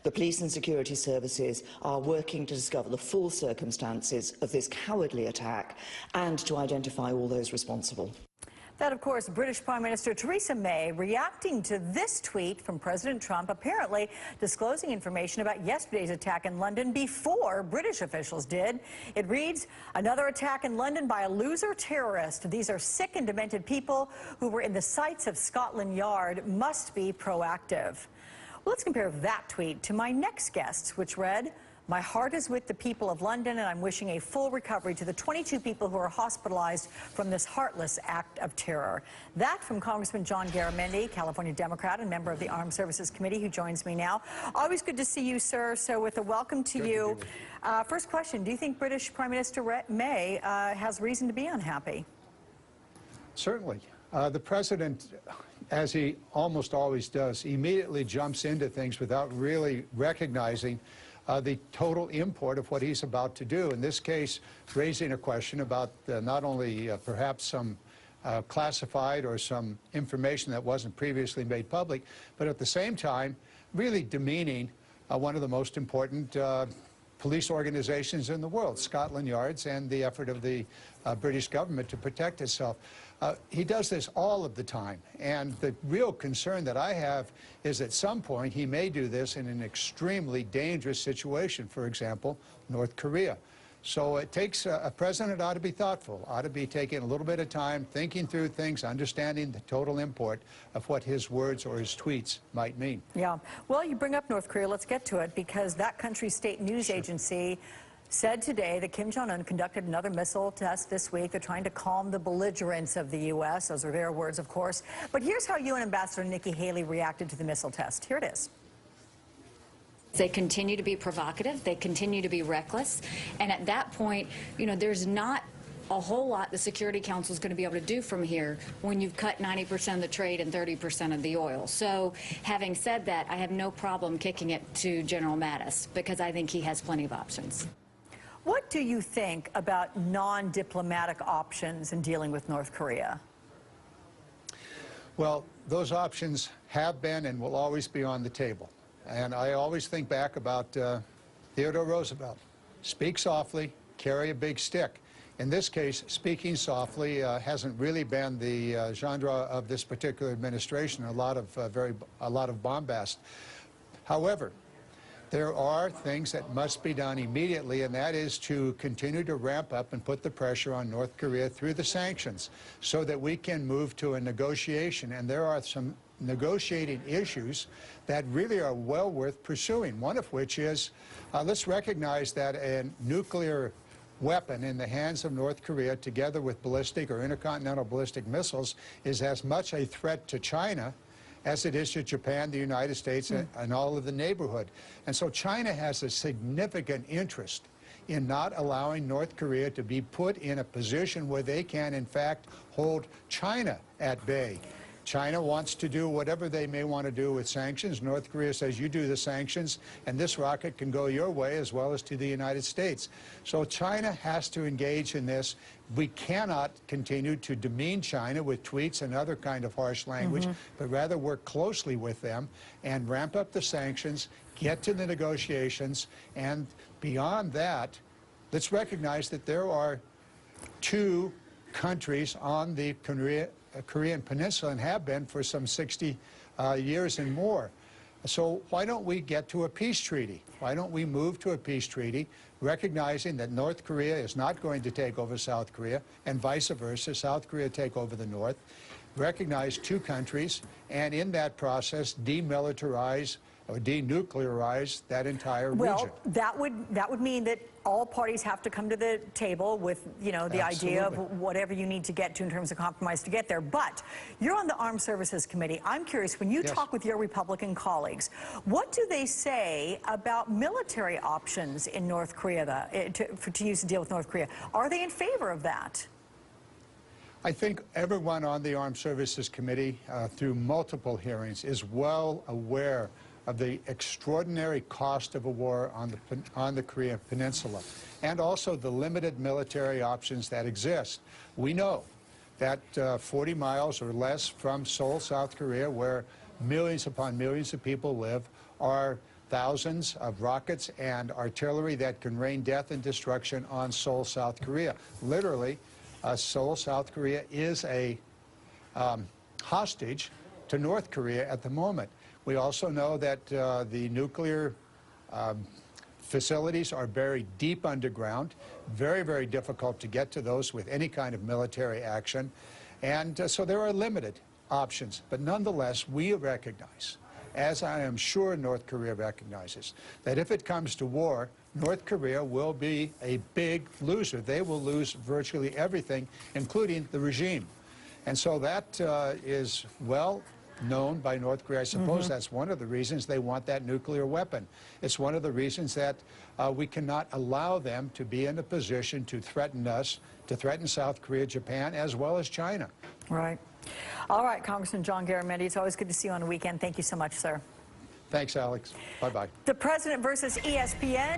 The police and security services are working to discover the full circumstances of this cowardly attack and to identify all those responsible. That, of course, British Prime Minister Theresa May reacting to this tweet from President Trump, apparently disclosing information about yesterday's attack in London before British officials did. It reads, "Another attack in London by a loser terrorist. These are sick and demented people who were in the sights of Scotland Yard. Must be proactive." Well, let's compare that tweet to my next guest's, which read, "My heart is with the people of London, and I'm wishing a full recovery to the 22 people who are hospitalized from this heartless act of terror." That from Congressman John Garamendi, California Democrat and member of the Armed Services Committee, who joins me now. Always good to see you, sir. So with a welcome to you. First question, do you think British Prime Minister May has reason to be unhappy? Certainly. The president, as he almost always does, immediately jumps into things without really recognizing the total import of what he's about to do. In this case, raising a question about not only perhaps some classified or some information that wasn't previously made public, but at the same time, really demeaning one of the most important police organizations in the world, Scotland Yard's, and the effort of the British government to protect itself. He does this all of the time, and the real concern that I have is at some point he may do this in an extremely dangerous situation, for example, North Korea. So it takes a president ought to be thoughtful, ought to be taking a little bit of time, thinking through things, understanding the total import of what his words or his tweets might mean. Yeah. Well, you bring up North Korea. Let's get to it, because that country's state news agency said today that Kim Jong-un conducted another missile test this week. They're trying to calm the belligerence of the U.S. Those are their words, of course. But here's how UN Ambassador Nikki Haley reacted to the missile test. Here it is. They continue to be provocative. They continue to be reckless. And at that point, you know, there's not a whole lot the Security Council is going to be able to do from here when you've cut 90% of the trade and 30% of the oil. So having said that, I have no problem kicking it to General Mattis, because I think he has plenty of options. What do you think about non-diplomatic options in dealing with North Korea? Well, those options have been and will always be on the table. And I always think back about Theodore Roosevelt. Speak softly, carry a big stick. In this case, speaking softly hasn't really been the genre of this particular administration. A lot of bombast. However, there are things that must be done immediately, and that is to continue to ramp up and put the pressure on North Korea through the sanctions so that we can move to a negotiation. And there are some negotiating issues that really are well worth pursuing, one of which is let's recognize that a nuclear weapon in the hands of North Korea, together with ballistic or intercontinental ballistic missiles, is as much a threat to China as it is to Japan, the United States, and all of the neighborhood. And so China has a significant interest in not allowing North Korea to be put in a position where they can, in fact, hold China at bay. China wants to do whatever they may want to do with sanctions. North Korea says, you do the sanctions, and this rocket can go your way as well as to the United States. So China has to engage in this. We cannot continue to demean China with tweets and other kind of harsh language, but rather work closely with them and ramp up the sanctions, get to the negotiations, and beyond that, let's recognize that there are two countries on the Korean Peninsula, and have been for some 60 years and more. So why don't we get to a peace treaty? Why don't we move to a peace treaty, recognizing that North Korea is not going to take over South Korea, and vice versa, South Korea take over the North, recognize two countries, and in that process demilitarize or denuclearize that entire region. Well, that would mean that all parties have to come to the table with, you know, the idea of whatever you need to get to in terms of compromise to get there. But you're on the Armed Services Committee. I'm curious, when you talk with your Republican colleagues, what do they say about military options in North Korea to use to deal with North Korea? Are they in favor of that? I think everyone on the Armed Services Committee, through multiple hearings, is well aware of the extraordinary cost of a war on the Korean Peninsula, and also the limited military options that exist. We know that 40 miles or less from Seoul, South Korea, where millions upon millions of people live, are thousands of rockets and artillery that can rain death and destruction on Seoul, South Korea. Literally, Seoul, South Korea is a hostage to North Korea at the moment. We also know that the nuclear facilities are buried deep underground, very, very difficult to get to those with any kind of military action. And so there are limited options. But nonetheless, we recognize, as I am sure North Korea recognizes, that if it comes to war, North Korea will be a big loser. They will lose virtually everything, including the regime. And so that is well known by North Korea. I suppose that's one of the reasons they want that nuclear weapon. It's one of the reasons that we cannot allow them to be in a position to threaten us, to threaten South Korea, Japan, as well as China. Right. All right, Congressman John Garamendi, it's always good to see you on the weekend. Thank you so much, sir. Thanks, Alex. Bye-bye. The President versus ESPN.